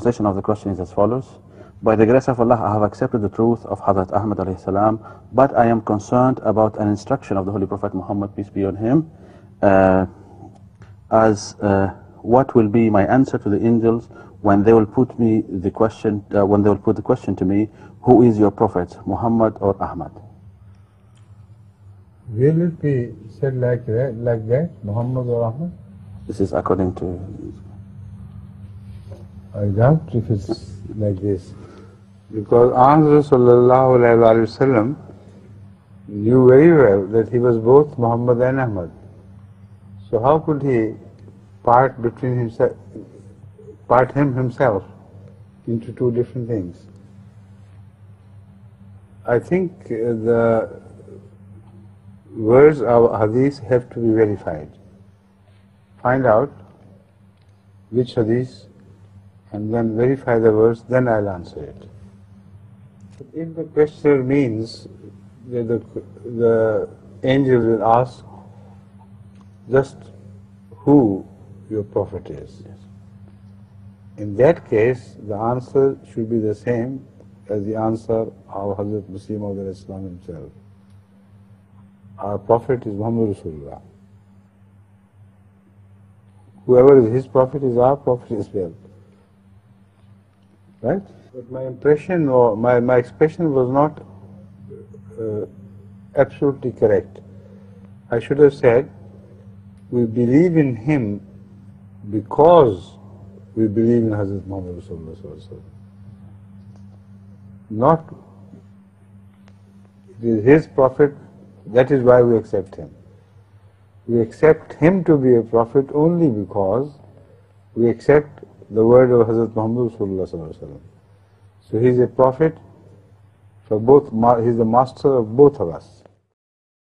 translation of the question is as follows. By the grace of Allah, I have accepted the truth of Hazrat Ahmad alayhi salam, but I am concerned about an instruction of the Holy Prophet Muhammad, peace be on him, what will be my answer to the angels when they will put me the question, to me, who is your prophet, Muhammad or Ahmad? Will it be said like that, Muhammad or Ahmad? This is according to... I doubt if it's like this. Because Ahmad sallallahu alayhi wa sallam knew very well that he was both Muhammad and Ahmad. So how could he part him himself into two different things? I think the words of hadith have to be verified. Find out which hadith and then verify the words, then I'll answer it. But if the question means that the angel will ask just who your prophet is, in that case the answer should be the same as the answer of Hazrat Muslim of Islam himself. Our prophet is Muhammad Rasulullah. Whoever is his prophet is our prophet as well. Right? But my impression or my expression was not absolutely correct. I should have said, we believe in him because we believe in Hazrat Muhammad Rasulullah. Not, it is his prophet, that is why we accept him. We accept him to be a prophet only because we accept the word of Hazrat Muhammad Rasulullah. So he is a prophet for both, he is the master of both of us.